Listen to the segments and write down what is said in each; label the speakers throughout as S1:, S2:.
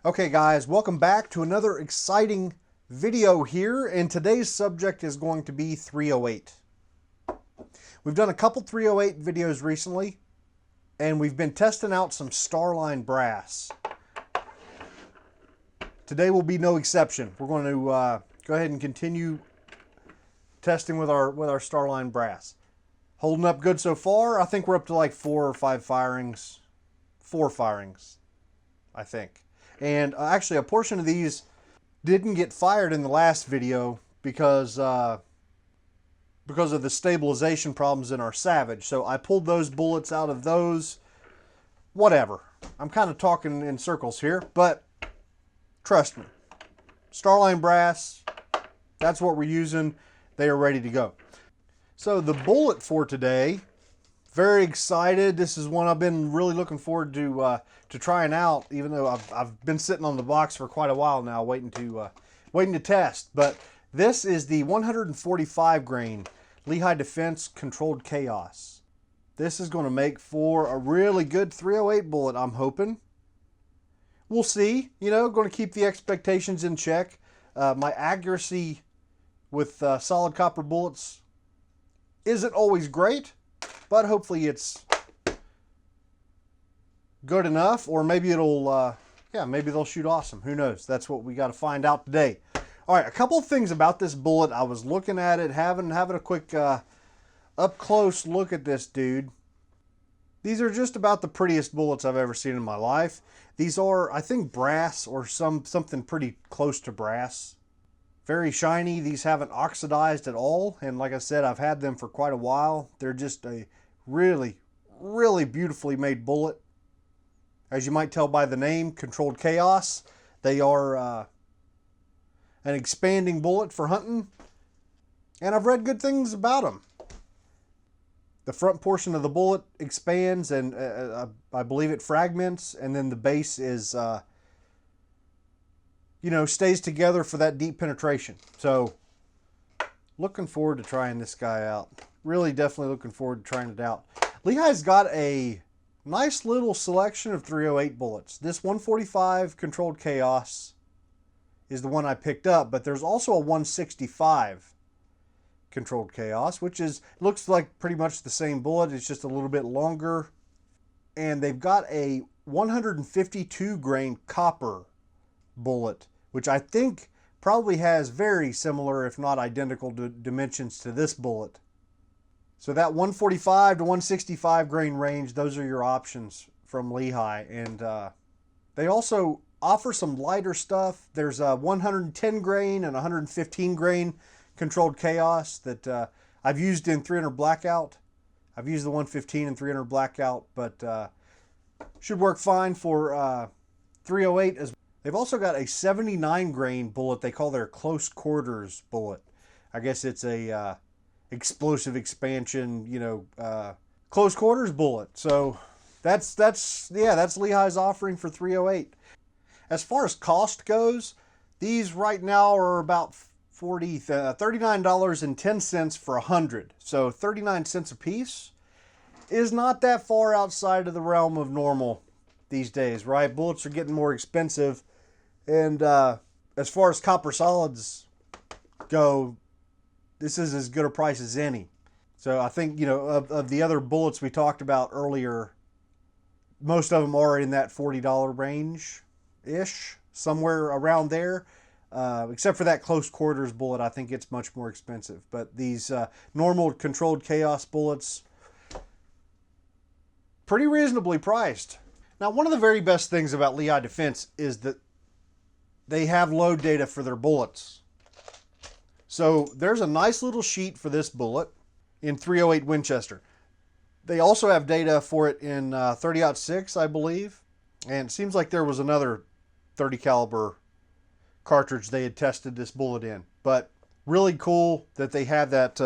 S1: Okay guys, welcome back to another exciting video here, and today's subject is going to be 308. We've done a couple 308 videos recently, and we've been testing out some Starline Brass. Today will be no exception. We're going to go ahead and continue testing with our Starline Brass. Holding up good so far. I think we're up to like 4 or 5 firings. 4 firings, I think. And actually a portion of these didn't get fired in the last video because of the stabilization problems in our Savage. So I pulled those bullets out of those. Whatever. I'm kind of talking in circles here, but trust me. Starline Brass, that's what we're using. They are ready to go. So the bullet for today, very excited. This is one I've been really looking forward to trying out, even though I've been sitting on the box for quite a while now, waiting to test. But this is the 145 grain Lehigh Defense Controlled Chaos. This is going to make for a really good 308 bullet, I'm hoping. We'll see. You know, going to keep the expectations in check. My accuracy with solid copper bullets isn't always great, but hopefully it's good enough, or maybe it'll, maybe they'll shoot awesome. Who knows? That's what we got to find out today. All right, a couple of things about this bullet. I was looking at it, having a quick up close look at this dude. These are just about the prettiest bullets I've ever seen in my life. These are, I think, brass or something pretty close to brass. Very shiny. These haven't oxidized at all, and like I said, I've had them for quite a while. They're just a really, really beautifully made bullet. As you might tell by the name, Controlled Chaos. They are an expanding bullet for hunting, and I've read good things about them. The front portion of the bullet expands, and I believe it fragments, and then the base is, stays together for that deep penetration. So, looking forward to trying this guy out. Really, definitely looking forward to trying it out. Lehigh's got a nice little selection of 308 bullets. This 145 Controlled Chaos is the one I picked up, but there's also a 165 Controlled Chaos, which looks like pretty much the same bullet. It's just a little bit longer. And they've got a 152 grain copper bullet, which I think probably has very similar, if not identical, dimensions to this bullet. So that 145 to 165 grain range, those are your options from Lehigh. And they also offer some lighter stuff. There's a 110 grain and 115 grain Controlled Chaos that I've used in 300 Blackout. I've used the 115 and 300 Blackout, but should work fine for 308 as well. They've also got a 79 grain bullet they call their close quarters bullet. I guess it's a explosive expansion, close quarters bullet. So that's Lehigh's offering for 308. As far as cost goes, these right now are about $39.10 for 100. So 39 cents a piece is not that far outside of the realm of normal these days, right? Bullets are getting more expensive, and as far as copper solids go, this is as good a price as any. So I think, of the other bullets we talked about earlier, most of them are in that $40 range-ish, somewhere around there. Except for that close quarters bullet, I think it's much more expensive. But these normal Controlled Chaos bullets, pretty reasonably priced. Now, one of the very best things about Lehigh Defense is that they have load data for their bullets. So there's a nice little sheet for this bullet in 308 Winchester. They also have data for it in 30-06, I believe. And it seems like there was another 30 caliber cartridge they had tested this bullet in. But really cool that they have that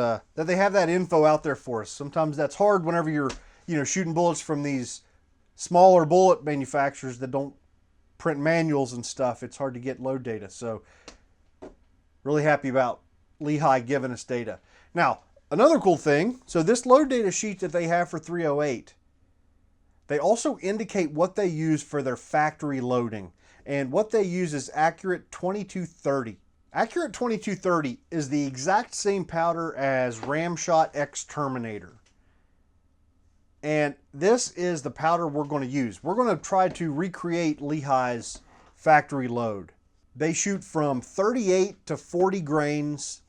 S1: info out there for us. Sometimes that's hard whenever you're shooting bullets from these smaller bullet manufacturers that don't print manuals and stuff. It's hard to get load data. So really happy about Lehigh giving us data. Now, another cool thing, so this load data sheet that they have for 308, they also indicate what they use for their factory loading. And what they use is Accurate 2230. Accurate 2230 is the exact same powder as Ramshot X-Terminator. And this is the powder we're going to use. We're going to try to recreate Lehigh's factory load. They shoot from 38 to 40 grains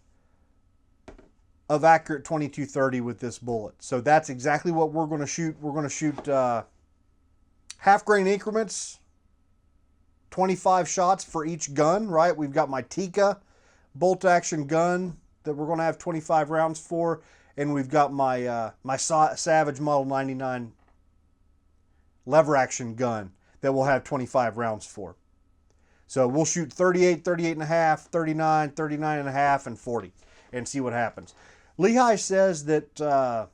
S1: of Accurate 2230 with this bullet. So that's exactly what we're going to shoot. We're going to shoot half grain increments, 25 shots for each gun, right? We've got my Tikka bolt action gun that we're going to have 25 rounds for. And we've got my my Savage Model 99 lever action gun that we'll have 25 rounds for. So we'll shoot 38, 38 and a half, 39, 39 and a half, and 40 and see what happens. Lehigh says that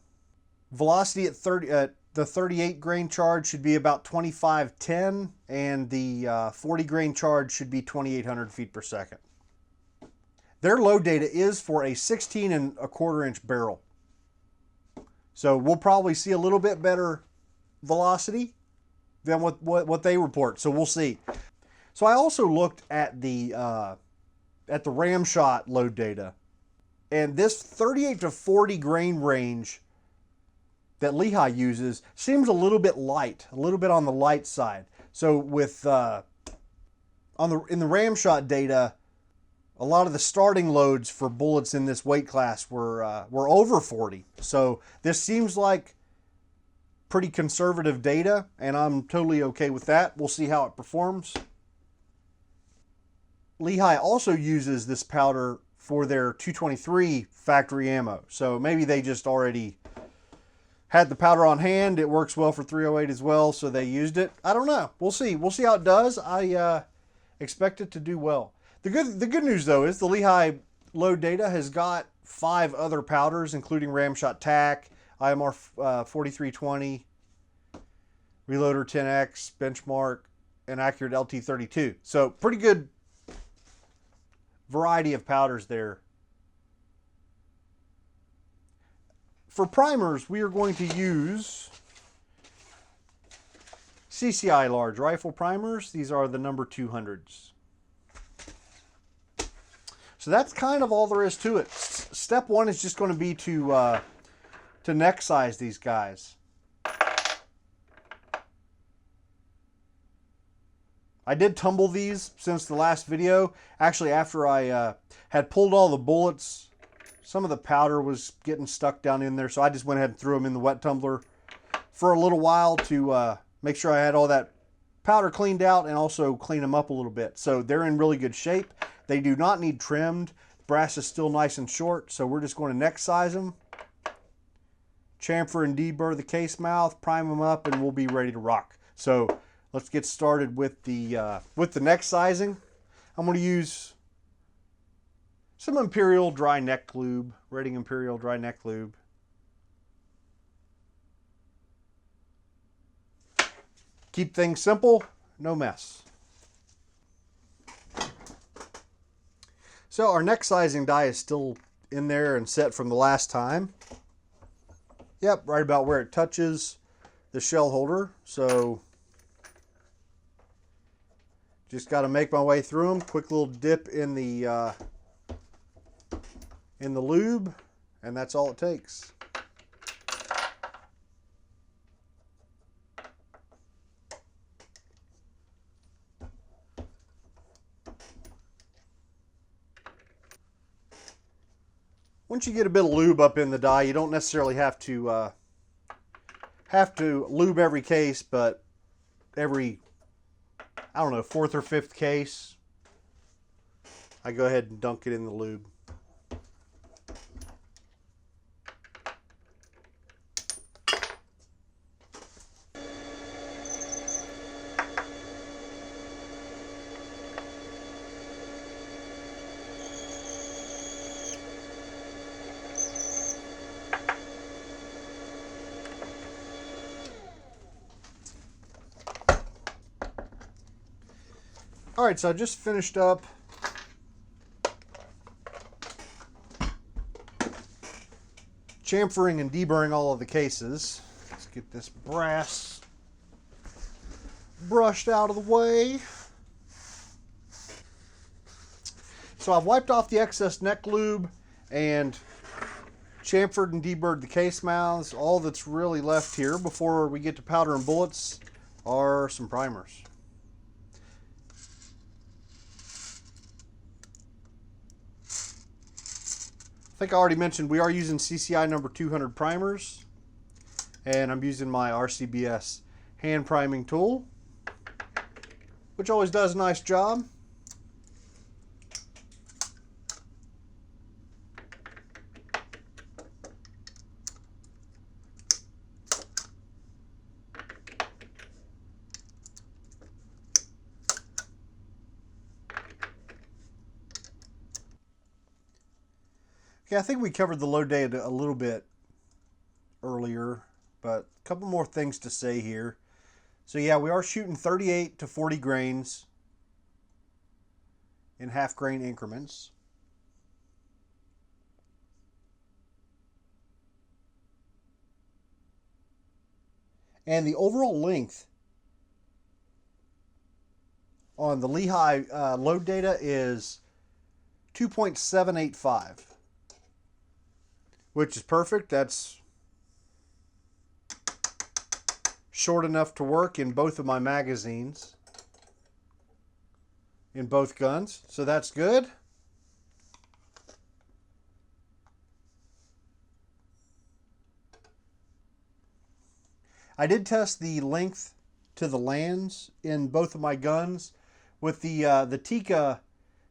S1: velocity at the 38 grain charge should be about 2510 and the 40 grain charge should be 2800 feet per second. Their load data is for a 16 1/4 inch barrel. So we'll probably see a little bit better velocity than what they report. So we'll see. So I also looked at the Ramshot load data, and this 38 to 40 grain range that Lehigh uses seems a little bit light, a little bit on the light side. So with in the Ramshot data, a lot of the starting loads for bullets in this weight class were over 40. So this seems like pretty conservative data, and I'm totally okay with that. We'll see how it performs. Lehigh also uses this powder for their 223 factory ammo. So maybe they just already had the powder on hand. It works well for 308 as well, so they used it. I don't know. We'll see. We'll see how it does. I expect it to do well. The good news, though, is the Lehigh load data has got 5 other powders, including Ramshot TAC, IMR 4320, Reloader 10X, Benchmark, and Accurate LT32. So pretty good variety of powders there. For primers, we are going to use CCI large rifle primers. These are the number 200s. So that's kind of all there is to it. Step one is just going to be to neck size these guys. I did tumble these since the last video. Actually, after I had pulled all the bullets, some of the powder was getting stuck down in there, so I just went ahead and threw them in the wet tumbler for a little while to make sure I had all that powder cleaned out and also clean them up a little bit. So they're in really good shape. They do not need trimmed. Brass is still nice and short, so we're just going to neck size them, chamfer and deburr the case mouth, prime them up, and we'll be ready to rock. So let's get started with the neck sizing. I'm going to use some Imperial dry neck lube, Redding Imperial dry neck lube. Keep things simple, no mess. So our neck sizing die is still in there and set from the last time. Yep, right about where it touches the shell holder. So just got to make my way through them. Quick little dip in the lube, and that's all it takes. Once you get a bit of lube up in the die, you don't necessarily have to lube every case, but every, I don't know, 4th or 5th case, I go ahead and dunk it in the lube. All right, so I just finished up chamfering and deburring all of the cases. Let's get this brass brushed out of the way. So I've wiped off the excess neck lube and chamfered and deburred the case mouths. All that's really left here before we get to powder and bullets are some primers. I think I already mentioned we are using CCI number 200 primers, and I'm using my RCBS hand priming tool, which always does a nice job. Okay, I think we covered the load data a little bit earlier, but a couple more things to say here. So yeah, we are shooting 38 to 40 grains in half grain increments. And the overall length on the Lehigh load data is 2.785. Which is perfect. That's short enough to work in both of my magazines, in both guns, so that's good. I did test the length to the lands in both of my guns with the Tikka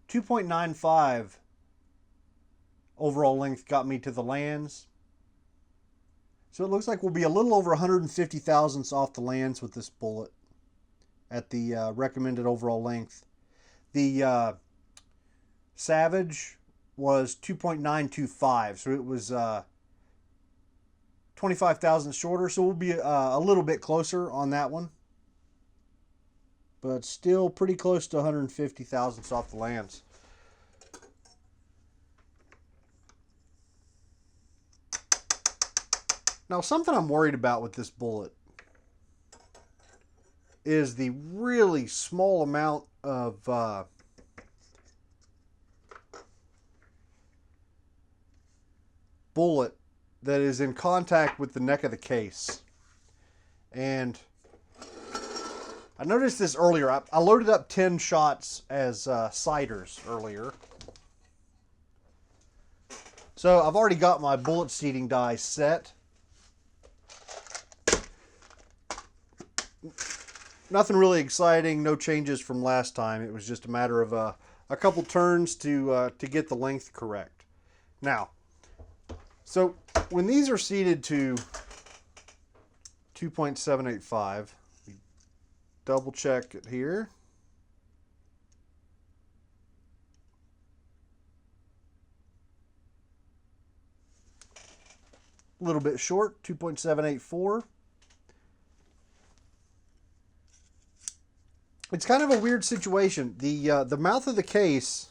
S1: 2.95 overall length got me to the lands. So it looks like we'll be a little over 150 thousandths off the lands with this bullet at the recommended overall length. The Savage was 2.925, so it was 25 thousandths shorter, so we'll be a little bit closer on that one. But still pretty close to 150 thousandths off the lands. Now, something I'm worried about with this bullet is the really small amount of bullet that is in contact with the neck of the case. And I noticed this earlier. I loaded up 10 shots as sighters earlier. So I've already got my bullet seating die set. Nothing really exciting, no changes from last time. It was just a matter of a couple turns to get the length correct. Now, so when these are seated to 2.785, double check it here. A little bit short, 2.784. It's kind of a weird situation. The mouth of the case,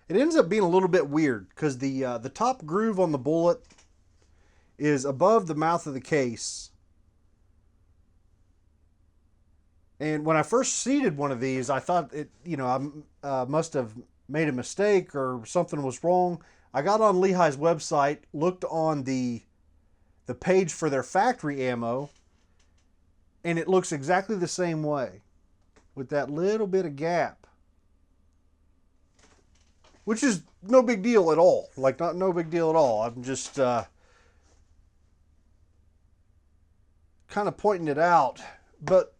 S1: it ends up being a little bit weird because the top groove on the bullet is above the mouth of the case. And when I first seated one of these, I thought it, I must have made a mistake or something was wrong. I got on Lehigh's website, looked on the page for their factory ammo, and it looks exactly the same way, with that little bit of gap. Which is no big deal at all. Like, no big deal at all. I'm just kind of pointing it out. But,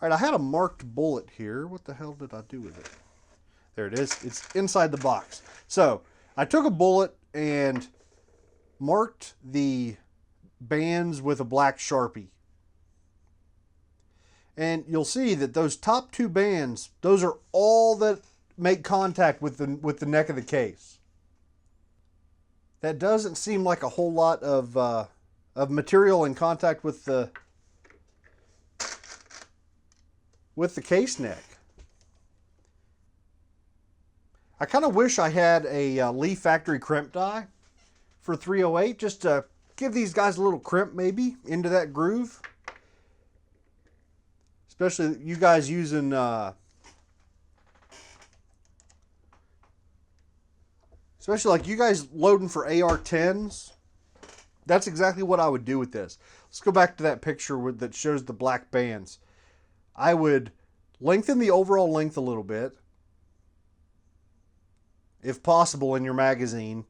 S1: all right, I had a marked bullet here. What the hell did I do with it? There it is. It's inside the box. So, I took a bullet and marked the bands with a black Sharpie. And you'll see that those top two bands, those are all that make contact with the neck of the case. That doesn't seem like a whole lot of material in contact with the case neck. I kind of wish I had a Lee factory crimp die for 308 just to give these guys a little crimp maybe into that groove. Especially you guys using especially like you guys loading for AR-10s, that's exactly what I would do with this. Let's go back to that picture that shows the black bands. I would lengthen the overall length a little bit, if possible, in your magazine.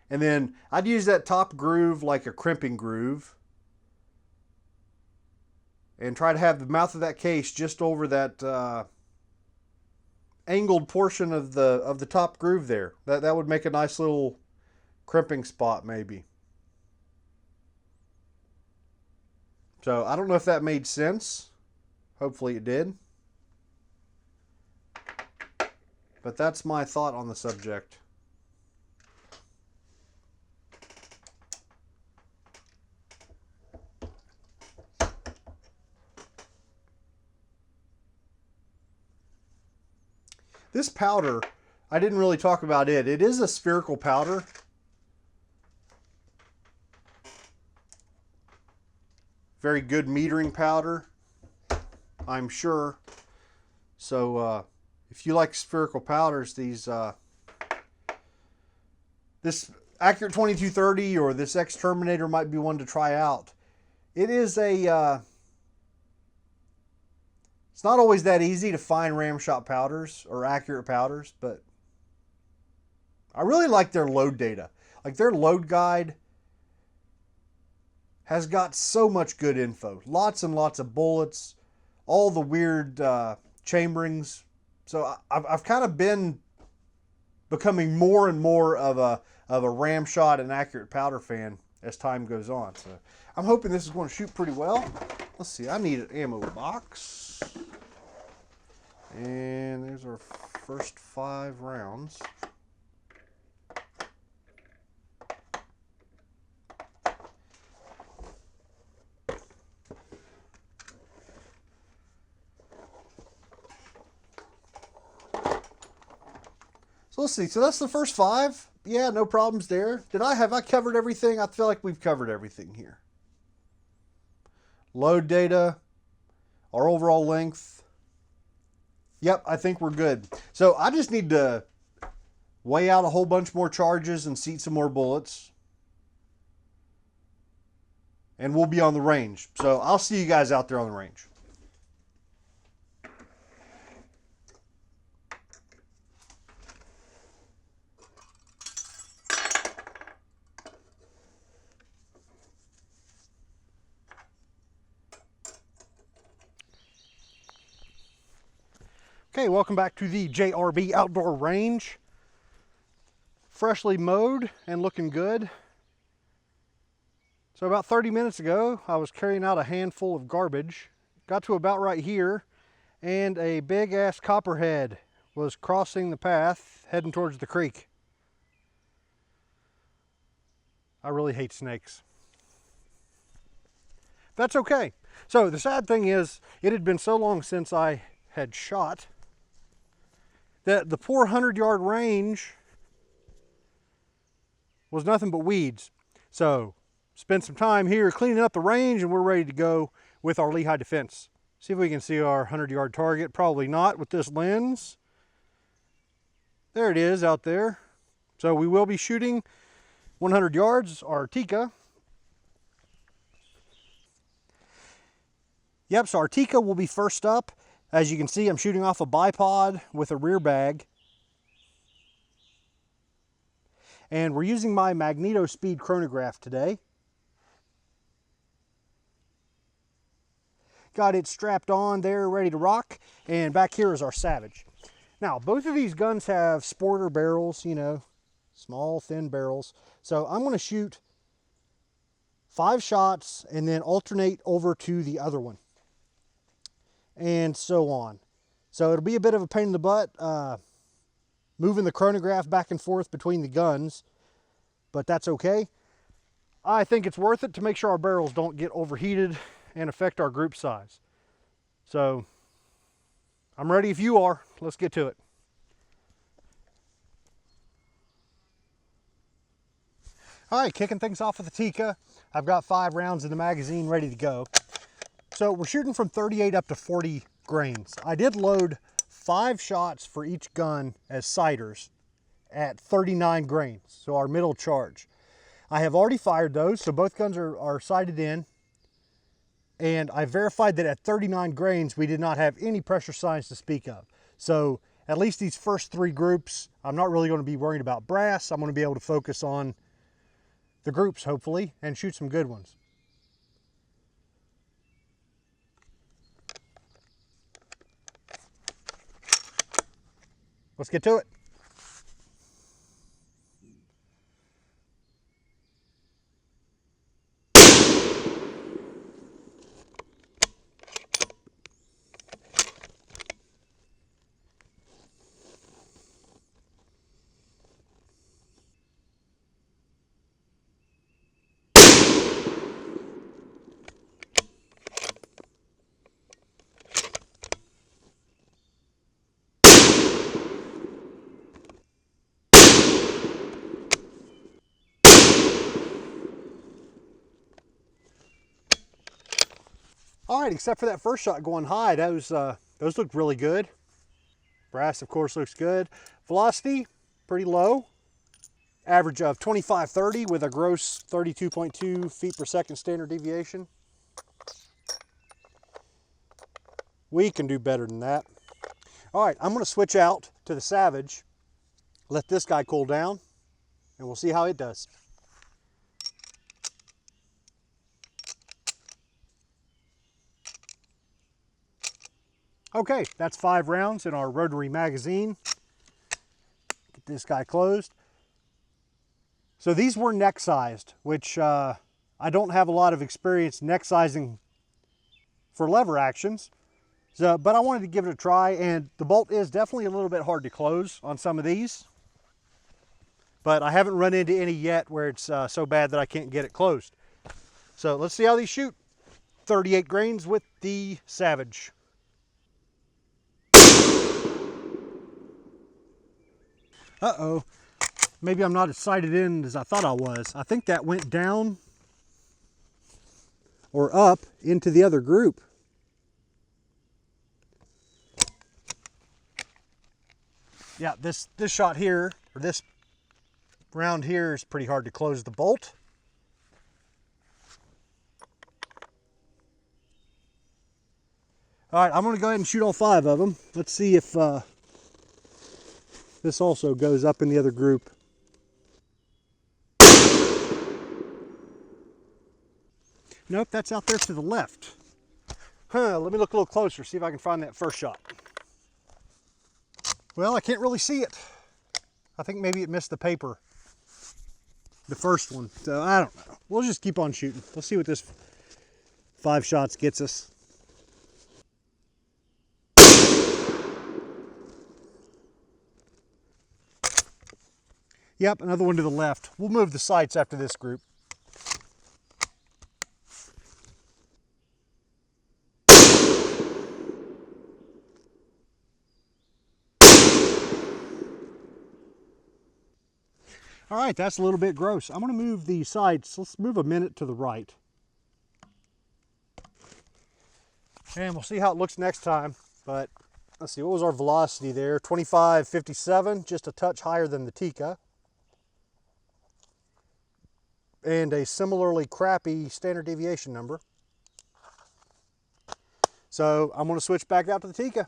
S1: And then I'd use that top groove like a crimping groove and try to have the mouth of that case just over that angled portion of the top groove there. That would make a nice little crimping spot maybe. So I don't know if that made sense. Hopefully it did. But that's my thought on the subject. This powder, I didn't really talk about it. It is a spherical powder. Very good metering powder, I'm sure. So if you like spherical powders, this Accurate 2230 or this X-Terminator might be one to try out. It is it's not always that easy to find Ramshot powders or accurate powders, but I really like their load data. Like their load guide has got so much good info. Lots and lots of bullets, all the weird chamberings. So I've kind of been becoming more and more of a Ramshot and accurate powder fan as time goes on. So I'm hoping this is going to shoot pretty well. Let's see, I need an ammo box. And there's our first 5 rounds. So let's see, so that's the first 5. Yeah, no problems there. Have I covered everything? I feel like we've covered everything here. Load data, our overall length. Yep, I think we're good. So I just need to weigh out a whole bunch more charges and seat some more bullets. And we'll be on the range. So I'll see you guys out there on the range. Okay, welcome back to the JRB Outdoor Range. Freshly mowed and looking good. So about 30 minutes ago, I was carrying out a handful of garbage. Got to about right here, and a big ass copperhead was crossing the path, heading towards the creek. I really hate snakes. That's okay. So the sad thing is, it had been so long since I had shot that the poor 100-yard range was nothing but weeds. So spend some time here cleaning up the range, and we're ready to go with our Lehigh Defense. See if we can see our 100-yard target. Probably not with this lens. There it is out there. So we will be shooting 100 yards, our Tikka. Yep, so our Tikka will be first up. As you can see, I'm shooting off a bipod with a rear bag. And we're using my Magneto Speed chronograph today. Got it strapped on there, ready to rock. And back here is our Savage. Now, both of these guns have sporter barrels, you know, small, thin barrels. So I'm going to shoot 5 shots and then alternate over to the other one. And so on. So it'll be a bit of a pain in the butt moving the chronograph back and forth between the guns, but that's okay. I think it's worth it to make sure our barrels don't get overheated and affect our group size. So I'm ready if you are. Let's get to it. All right, kicking things off with the Tikka. I've got 5 rounds in the magazine ready to go. So we're shooting from 38 up to 40 grains. I did load 5 shots for each gun as sighters, at 39 grains, so our middle charge. I have already fired those, so both guns are sighted in, and I verified that at 39 grains we did not have any pressure signs to speak of. So at least these first 3 groups, I'm not really going to be worried about brass. I'm going to be able to focus on the groups, hopefully, and shoot some good ones. Let's get to it. All right, except for that first shot going high, those looked really good. Brass, of course, looks good. Velocity, pretty low. Average of 25-30 with a gross 32.2 feet per second standard deviation. We can do better than that. All right, I'm going to switch out to the Savage, let this guy cool down, and we'll see how it does. Okay, that's 5 rounds in our rotary magazine. Get this guy closed. So these were neck sized, which I don't have a lot of experience neck sizing for lever actions. So, but I wanted to give it a try, and the bolt is definitely a little bit hard to close on some of these. But I haven't run into any yet where it's so bad that I can't get it closed. So let's see how these shoot. 38 grains with the Savage. Uh-oh, maybe I'm not as sighted in as I thought I was. I think that went down or up into the other group. Yeah, this shot here, or this round here, is pretty hard to close the bolt. All right, I'm gonna go ahead and shoot all 5 of them. Let's see if this also goes up in the other group. Nope, that's out there to the left. Let me look a little closer, see if I can find that first shot. Well, I can't really see it. I think maybe it missed the paper, the first one. So I don't know. We'll just keep on shooting. Let's see what this 5 shots gets us. Yep, another one to the left. We'll move the sights after this group. All right, that's a little bit gross. I'm gonna move the sights. Let's move a minute to the right. And we'll see how it looks next time. But let's see, what was our velocity there? 25.57, just a touch higher than the Tikka. And a similarly crappy standard deviation number. So I'm gonna switch back out to the Tikka.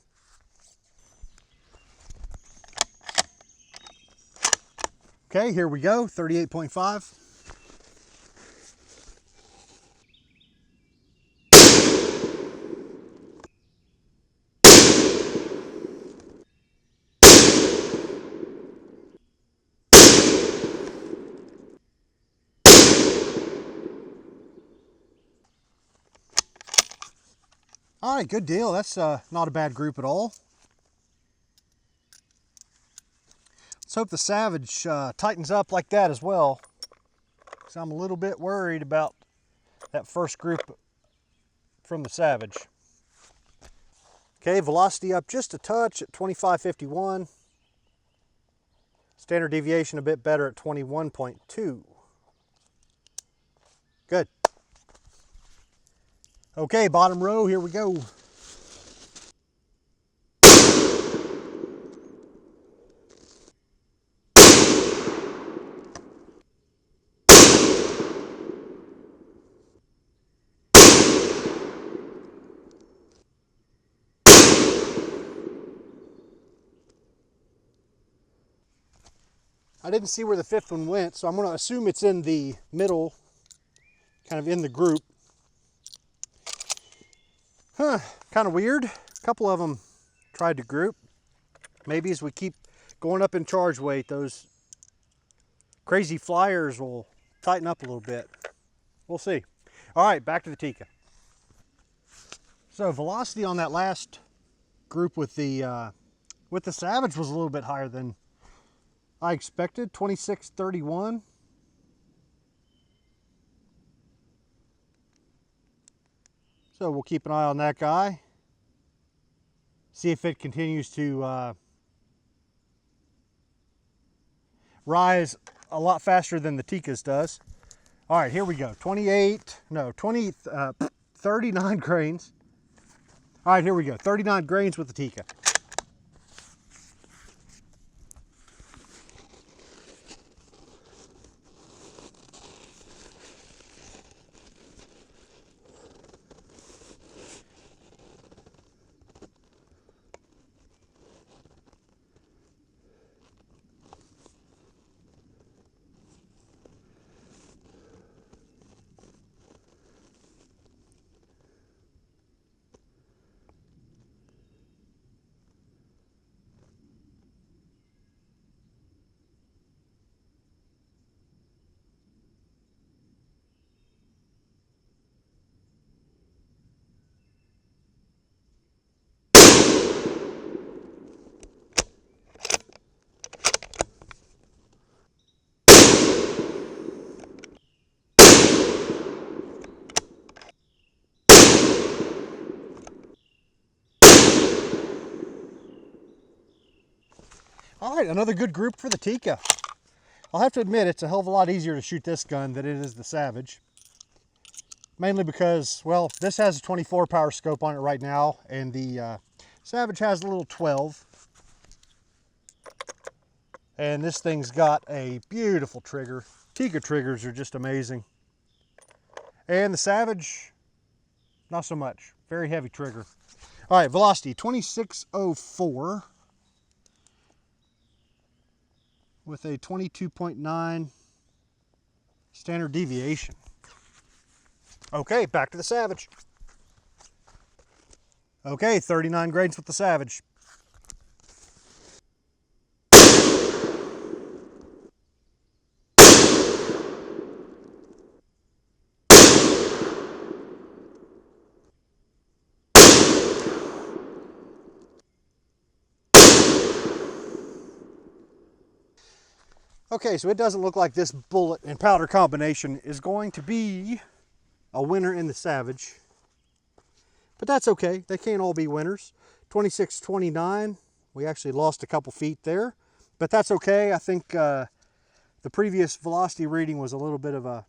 S1: Okay, here we go, 38.5. All right, good deal. That's not a bad group at all. Let's hope the Savage tightens up like that as well, because I'm a little bit worried about that first group from the Savage. Okay, velocity up just a touch at 25.51. Standard deviation a bit better at 21.2. Good. Okay, bottom row, here we go. I didn't see where the fifth one went, so I'm going to assume it's in the middle, kind of in the group. Huh, kind of weird. A couple of them tried to group. Maybe as we keep going up in charge weight, those crazy flyers will tighten up a little bit. We'll see. All right, back to the Tikka. So velocity on that last group with the Savage was a little bit higher than I expected, 2631. So we'll keep an eye on that guy. See if it continues to rise a lot faster than the Tikka's does. All right, here we go. 39 grains. All right, here we go. 39 grains with the Tikka. All right, another good group for the Tikka. I'll have to admit, it's a hell of a lot easier to shoot this gun than it is the Savage. Mainly because, well, this has a 24 power scope on it right now, and the Savage has a little 12. And this thing's got a beautiful trigger. Tikka triggers are just amazing. And the Savage, not so much. Very heavy trigger. All right, velocity, 2604. With a 22.9 standard deviation. Okay, back to the Savage. Okay, 39 grains with the Savage. Okay, so it doesn't look like this bullet and powder combination is going to be a winner in the Savage. But that's okay, they can't all be winners. 26.29, we actually lost a couple feet there. But that's okay, I think the previous velocity reading was a little bit of a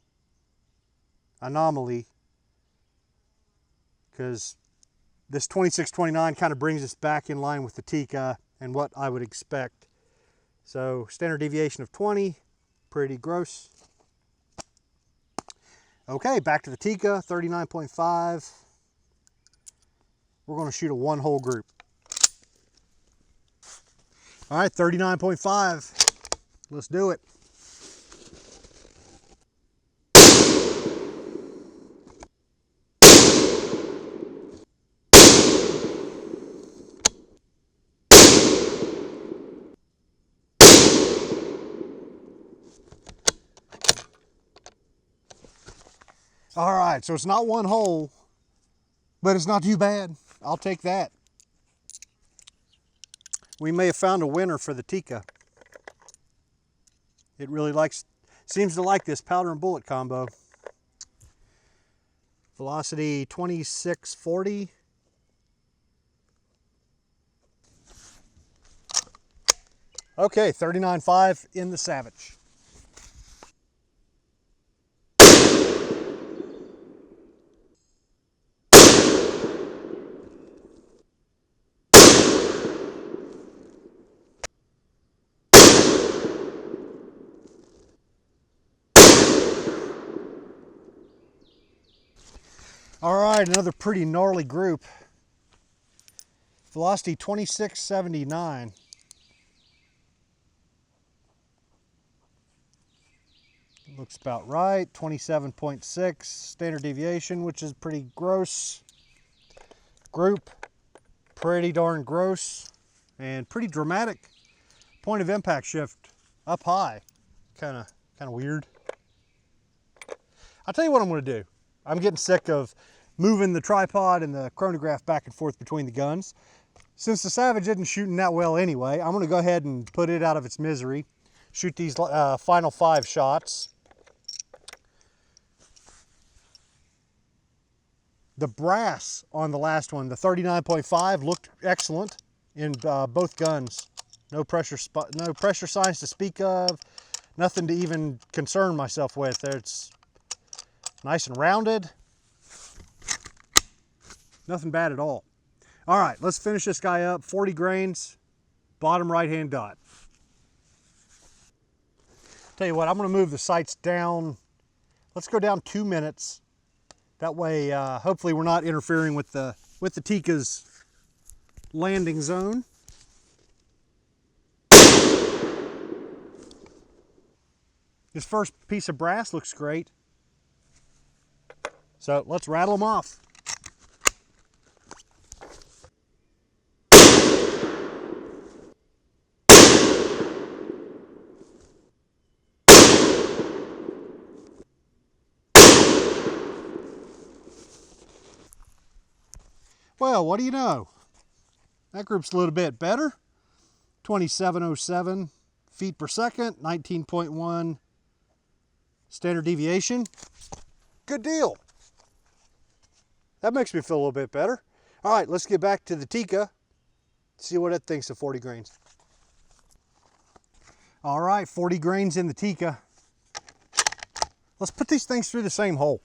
S1: anomaly. Because this 26.29 kind of brings us back in line with the Tikka and what I would expect. So standard deviation of 20, pretty gross. Okay, back to the Tikka, 39.5. We're going to shoot a one hole group. All right, 39.5. Let's do it. All right, so it's not one hole, but it's not too bad. I'll take that. We may have found a winner for the Tikka. It really seems to like this powder and bullet combo. Velocity 2640. Okay, 39.5 in the Savage. All right, another pretty gnarly group. Velocity 2679. looks about right. 27.6 standard deviation, which is pretty gross. Group, pretty darn gross, and pretty dramatic. Point of impact shift up high, kind of weird. I'll tell you what I'm going to do. I'm getting sick of moving the tripod and the chronograph back and forth between the guns. Since the Savage isn't shooting that well anyway, I'm going to go ahead and put it out of its misery. Shoot these final 5 shots. The brass on the last one, the 39.5, looked excellent in both guns. No pressure signs to speak of. Nothing to even concern myself with. It's nice and rounded. Nothing bad at all. All right, let's finish this guy up. 40 grains, bottom right-hand dot. Tell you what, I'm going to move the sights down. Let's go down 2 minutes. That way, hopefully we're not interfering with the Tikka's landing zone. This first piece of brass looks great. So let's rattle them off. Well, what do you know? That group's a little bit better. 2707 feet per second, 19.1 standard deviation. Good deal. That makes me feel a little bit better. All right, let's get back to the Tikka, see what it thinks of 40 grains. All right, 40 grains in the Tikka. Let's put these things through the same hole.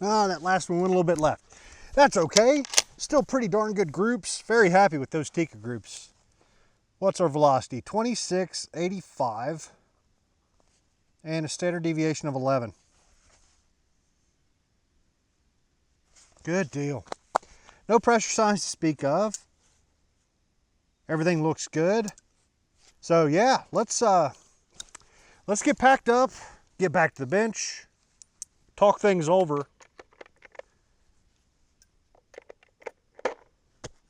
S1: Ah, that last one went a little bit left. That's okay. Still pretty darn good groups. Very happy with those Tikka groups. What's our velocity? 2685 and a standard deviation of 11. Good deal. No pressure signs to speak of. Everything looks good. So yeah, let's get packed up, get back to the bench, talk things over.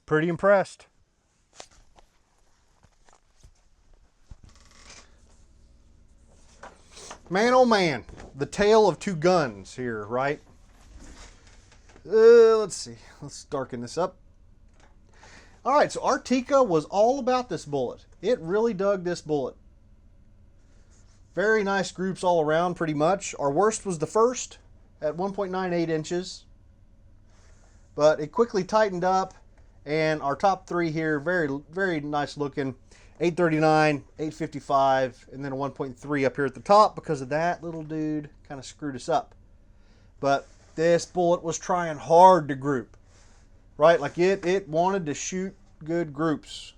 S1: Pretty impressed. Man, oh man, the tale of two guns here, right? Let's see, let's darken this up. All right, so our Tikka was all about this bullet. It really dug this bullet. Very nice groups all around, pretty much. Our worst was the first at 1.98 inches, but it quickly tightened up. And our top three here, very, very nice looking. 839, 855, and then a 1.3 up here at the top because of that little dude kind of screwed us up. But this bullet was trying hard to group, right? Like it wanted to shoot good groups.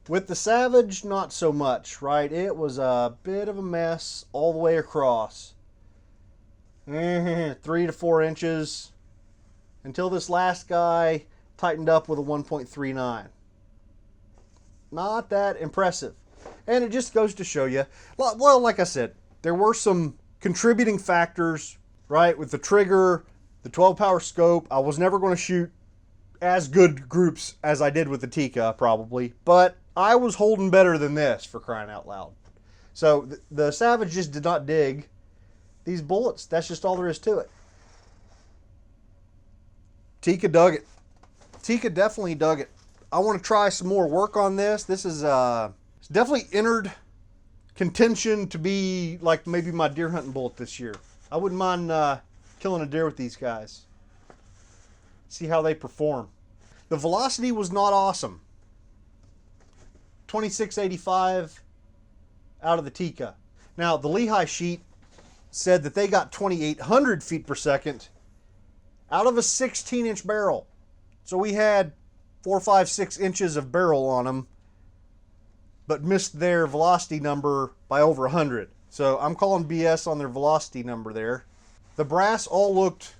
S1: With the Savage, not so much, right? It was a bit of a mess all the way across. 3 to 4 inches until this last guy tightened up with a 1.39. Not that impressive. And it just goes to show you, well, like I said, there were some contributing factors, right? With the trigger, the 12 power scope, I was never going to shoot as good groups as I did with the Tikka, probably. But I was holding better than this, for crying out loud. So the Savage just did not dig these bullets. That's just all there is to it. Tikka dug it. Tikka definitely dug it. I want to try some more work on this. This is it's definitely entered contention to be like maybe my deer hunting bullet this year. I wouldn't mind killing a deer with these guys. See how they perform. The velocity was not awesome. 2685 out of the Tikka. Now the Lehigh sheet said that they got 2800 feet per second out of a 16-inch barrel. So we had 4, 5, 6 inches of barrel on them, but missed their velocity number by over 100. So I'm calling BS on their velocity number there. The brass all looked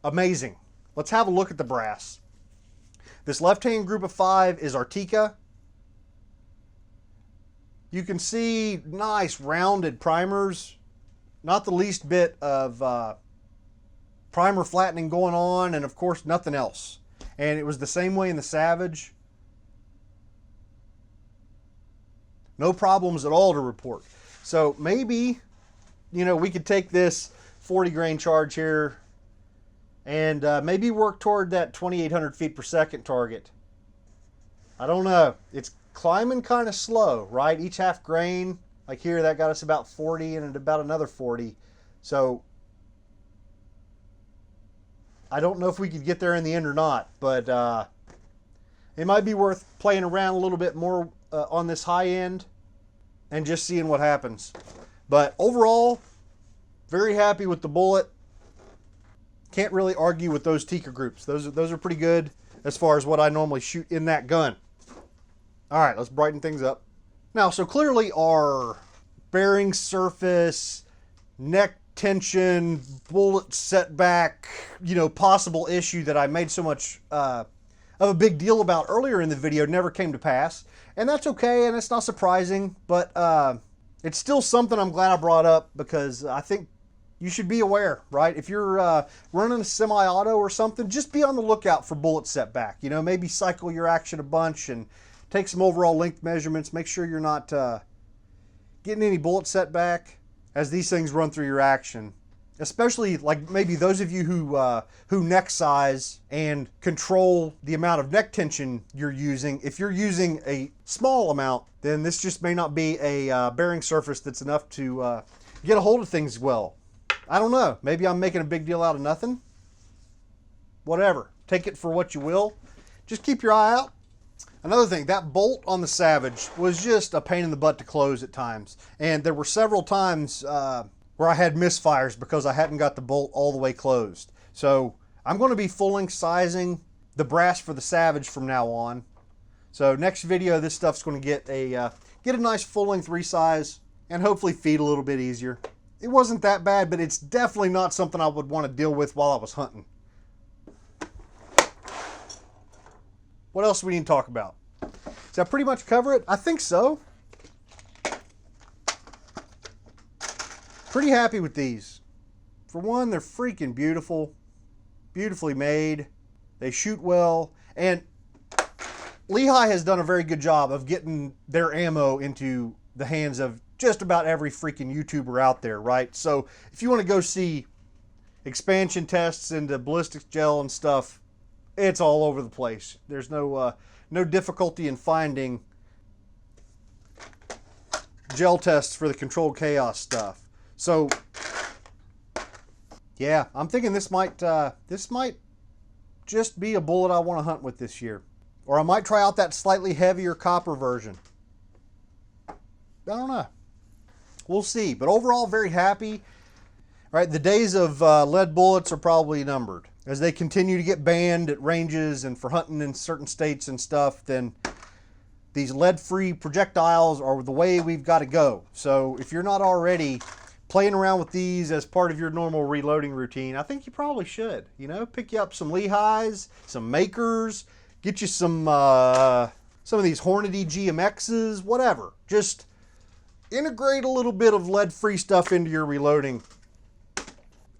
S1: amazing. Let's have a look at the brass. This left-hand group of 5 is Artica. You can see nice rounded primers. Not the least bit of primer flattening going on, and of course nothing else. And it was the same way in the Savage. No problems at all to report. So maybe, you know, we could take this 40 grain charge here and maybe work toward that 2,800 feet per second target. I don't know. It's climbing kind of slow, right? Each half grain, like here, that got us about 40 and about another 40. So I don't know if we could get there in the end or not, but it might be worth playing around a little bit more on this high end and just seeing what happens. But overall, very happy with the bullet. Can't really argue with those Tikka groups. Those are pretty good as far as what I normally shoot in that gun. All right, let's brighten things up. Now, so clearly our bearing surface, neck tension, bullet setback, you know, possible issue that I made so much of a big deal about earlier in the video never came to pass. And that's okay, and it's not surprising, but it's still something I'm glad I brought up, because I think you should be aware, right? If you're running a semi-auto or something, just be on the lookout for bullet setback. You know, maybe cycle your action a bunch and take some overall length measurements. Make sure you're not getting any bullet setback as these things run through your action. Especially like maybe those of you who neck size and control the amount of neck tension you're using. If you're using a small amount, then this just may not be a bearing surface that's enough to get a hold of things well. I don't know. Maybe I'm making a big deal out of nothing. Whatever. Take it for what you will. Just keep your eye out. Another thing, that bolt on the Savage was just a pain in the butt to close at times. And there were several times where I had misfires because I hadn't got the bolt all the way closed. So I'm going to be full length sizing the brass for the Savage from now on. So next video, this stuff's going to get a nice full length resize and hopefully feed a little bit easier. It wasn't that bad, but it's definitely not something I would want to deal with while I was hunting. What else do we need to talk about? Does that pretty much cover it? I think so. Pretty happy with these. For one, they're freaking beautiful. Beautifully made. They shoot well. And Lehigh has done a very good job of getting their ammo into the hands of just about every freaking YouTuber out there, right? So if you want to go see expansion tests into ballistics gel and stuff, it's all over the place. There's no difficulty in finding gel tests for the Controlled Chaos stuff. So yeah, I'm thinking this might just be a bullet I want to hunt with this year. Or I might try out that slightly heavier copper version. I don't know. We'll see. But overall, very happy. Right, the days of lead bullets are probably numbered. As they continue to get banned at ranges and for hunting in certain states and stuff, then these lead-free projectiles are the way we've got to go. So if you're not already playing around with these as part of your normal reloading routine, I think you probably should. You know, pick you up some Lehighs, some Makers, get you some of these Hornady GMXs, whatever. Just integrate a little bit of lead-free stuff into your reloading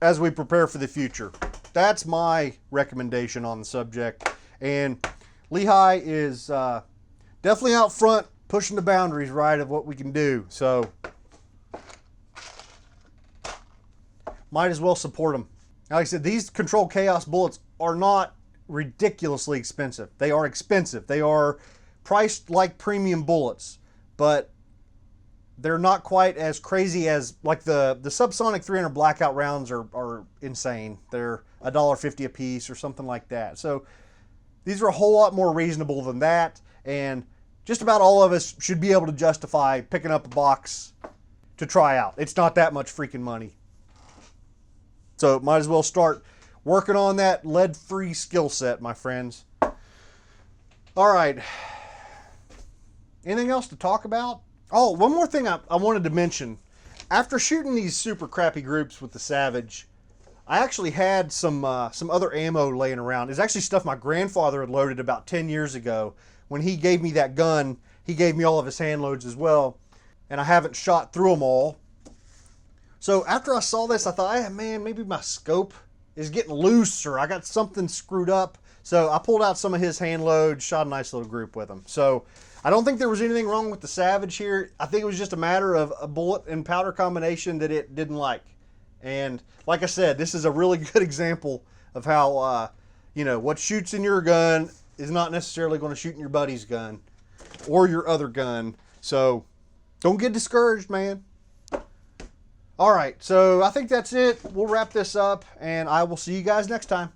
S1: as we prepare for the future. That's my recommendation on the subject. And Lehigh is definitely out front pushing the boundaries, right, of what we can do. So might as well support them. Like I said, these Controlled Chaos bullets are not ridiculously expensive. They are expensive. They are priced like premium bullets, but they're not quite as crazy as, like the subsonic 300 blackout rounds are insane. They're $1.50 a piece or something like that. So these are a whole lot more reasonable than that, and just about all of us should be able to justify picking up a box to try out. It's not that much freaking money. So might as well start working on that lead-free skill set, my friends. All right. Anything else to talk about? Oh, one more thing I wanted to mention. After shooting these super crappy groups with the Savage, I actually had some other ammo laying around. It's actually stuff my grandfather had loaded about 10 years ago. When he gave me that gun, he gave me all of his hand loads as well. And I haven't shot through them all. So after I saw this, I thought, hey, man, maybe my scope is getting loose or I got something screwed up. So I pulled out some of his hand loads, shot a nice little group with them. So I don't think there was anything wrong with the Savage here. I think it was just a matter of a bullet and powder combination that it didn't like. And like I said, this is a really good example of how, you know, what shoots in your gun is not necessarily going to shoot in your buddy's gun or your other gun. So don't get discouraged, man. All right, so I think that's it. We'll wrap this up, and I will see you guys next time.